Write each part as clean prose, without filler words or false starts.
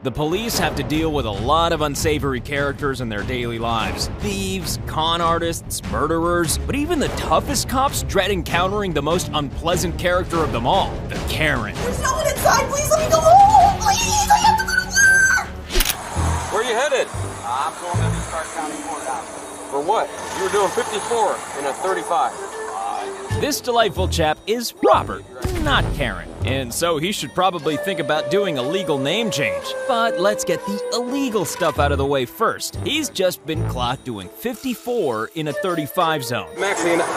The police have to deal with a lot of unsavory characters in their daily lives. Thieves, con artists, murderers, but even the toughest cops dread encountering the most unpleasant character of them all, the Karen. There's no one inside, please let me go home, please, I have to go to work! Where are you headed? I'm going to the Stark County Courthouse. For what? You were doing 54 in a 35. This delightful chap is Robert, not Karen, and so he should probably think about doing a legal name change. But let's get the illegal stuff out of the way first. He's just been clocked doing 54 in a 35 zone. I'm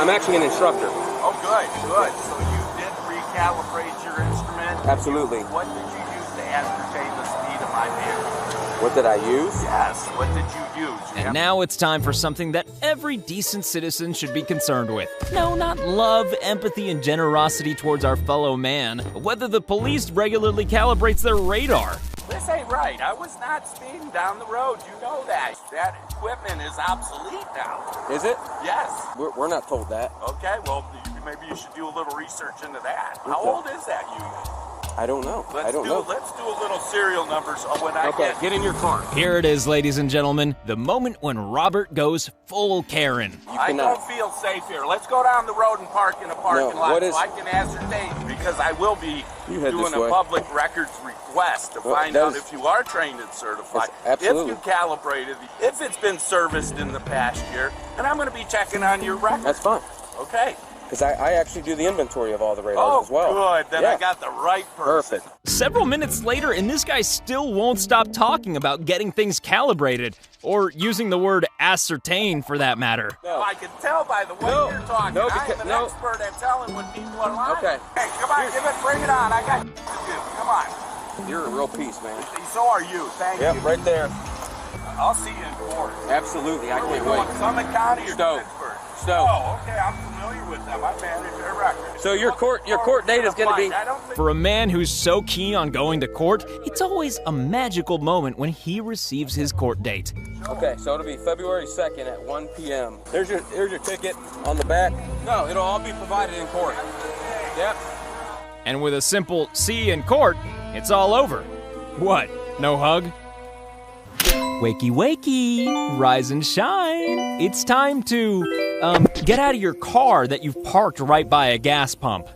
actually an instructor. Oh, good. So you did recalibrate your instrument? Absolutely. What did you use to ascertain the speed of my vehicle? What did I use? Yes, what did you use? And now it's time for something that every decent citizen should be concerned with. No, not love, empathy, and generosity towards our fellow man, but whether the police regularly calibrates their radar. This ain't right. I was not speeding down the road. You know that. That equipment is obsolete now. Is it? Yes. We're not told that. Okay, well, maybe you should do a little research into that. How old is that unit? I don't know. Let's do a little serial numbers when I get in your car. Here it is, ladies and gentlemen, the moment when Robert goes full Karen. I don't feel safe here. Let's go down the road and park in a parking lot so I can ascertain, because I will be doing a public records request to find out if you are trained and certified, if you calibrated, if it's been serviced in the past year, and I'm going to be checking on your record. That's fine. Okay. Because I actually do the inventory of all the radars as well. Oh, good. Then I got the right person. Perfect. Several minutes later, and this guy still won't stop talking about getting things calibrated, or using the word ascertain for that matter. No. I can tell by the way you're talking. I'm an expert at telling when people are lying. Okay. Hey, come on, bring it on. I got to do. Come on. You're a real piece, man. So are you. Thank you. Yep, right there. I'll see you in court. Absolutely. I can't wait. Summit County or Stowe. Pittsburgh? Stowe. Oh, okay. I'm familiar with them. I manage their record. So your court date is going to be... For a man who's so keen on going to court, it's always a magical moment when he receives his court date. Okay, so it'll be February 2nd at 1 p.m. Here's your ticket on the back. No, it'll all be provided in court. Yep. And with a simple "see you in court," it's all over. What? No hug? Wakey, wakey, rise and shine. It's time to, get out of your car that you've parked right by a gas pump.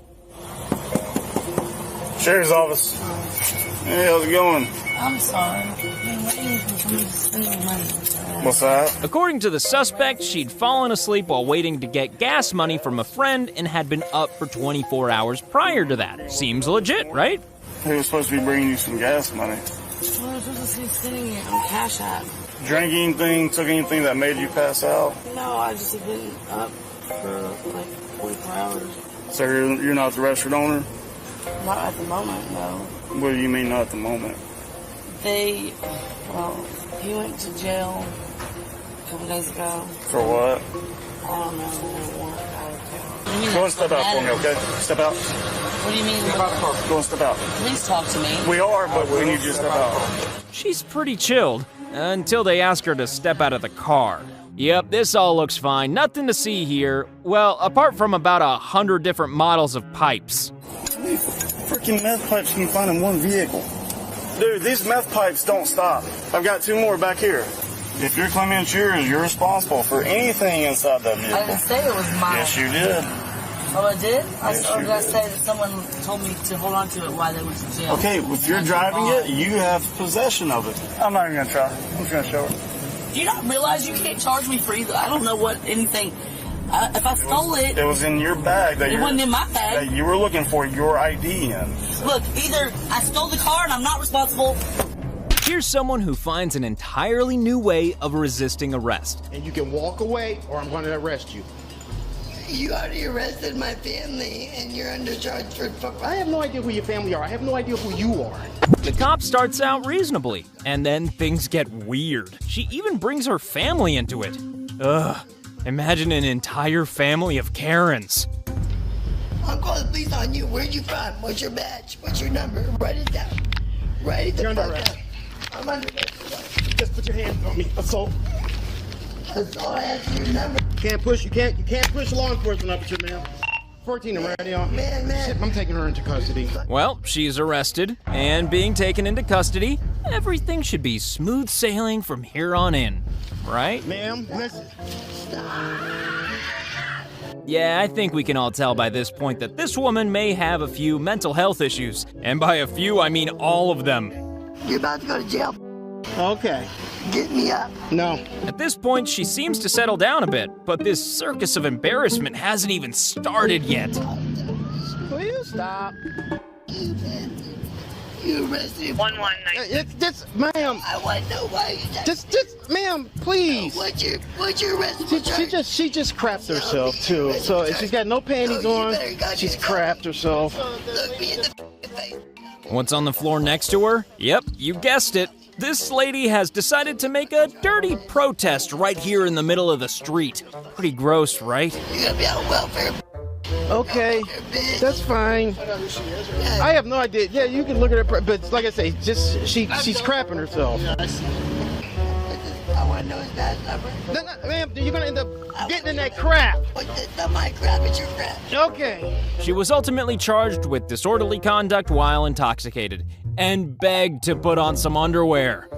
Sheriff's office. Hey, how's it going? I'm sorry. I'm waiting for somebody to send me money. What's that? According to the suspect, she'd fallen asleep while waiting to get gas money from a friend and had been up for 24 hours prior to that. Seems legit, right? He was supposed to be bringing you some gas money. Well, I was supposed to be sitting it on Cash App. Drank anything, took anything that made you pass out? No, I just have been up for like 44 hours. So you're not the restaurant owner? Not at the moment, no. What do you mean not at the moment? He went to jail a couple days ago. For what? I don't know. What do you mean? Go and step out for me, okay? Step out. What do you mean? Step out the car. Go and step out. Please talk to me. We are, but we need you to step out. She's pretty chilled, until they ask her to step out of the car. Yep, this all looks fine. Nothing to see here. Well, apart from about 100 different models of pipes. How many freaking meth pipes can you find in one vehicle? Dude, these meth pipes don't stop. I've got 2 more back here. If you're claiming it's yours, you're responsible for anything inside that vehicle. I didn't say it was mine. Yes, you did. Oh, I did? Yes, Did I say that someone told me to hold on to it while they went to jail? Okay, if you're driving it, you have possession of it. I'm not even going to try. I'm just going to show her. Do you not realize you can't charge me for either? I don't know what anything... if I stole it... It was in your bag. It wasn't in my bag. That you were looking for your ID in. Look, either I stole the car and I'm not responsible... Here's someone who finds an entirely new way of resisting arrest. And you can walk away or I'm going to arrest you. You already arrested my family and you're under charge for... I have no idea who your family are. I have no idea who you are. The cop starts out reasonably, and then things get weird. She even brings her family into it. Ugh, imagine an entire family of Karens. I'm calling the police on you. Where you from? What's your badge? What's your number? Write it down. Write it down. I'm under arrest. Just put your hands on me. Assault. Assault. I asked your number. You can't push law enforcement up at you, man. 14 and ready on. Man. I'm taking her into custody. Well, she's arrested and being taken into custody. everything should be smooth sailing from here on in, right? Ma'am, listen. Yeah, I think we can all tell by this point that this woman may have a few mental health issues. And by a few, I mean all of them. You're about to go to jail. Okay. Get me up. No. At this point, she seems to settle down a bit, but this circus of embarrassment hasn't even started yet. Will you stop? You arrested 119. It's just, ma'am. I want to know why you Just, ma'am, please. What's your arrest? She just crapped herself too. So she's got no panties on. She's crapped herself. Look me in the face. What's on the floor next to her? Yep, you guessed it. This lady has decided to make a dirty protest right here in the middle of the street. Pretty gross, right? You're gonna be on welfare. Okay, that's fine. I have no idea. Yeah, you can look at her, but like I say, just she's crapping herself. I want to know his badge number. No, ma'am, you're gonna end up getting in that crap. It's not my crap, it's your crap. Okay. She was ultimately charged with disorderly conduct while intoxicated and begged to put on some underwear.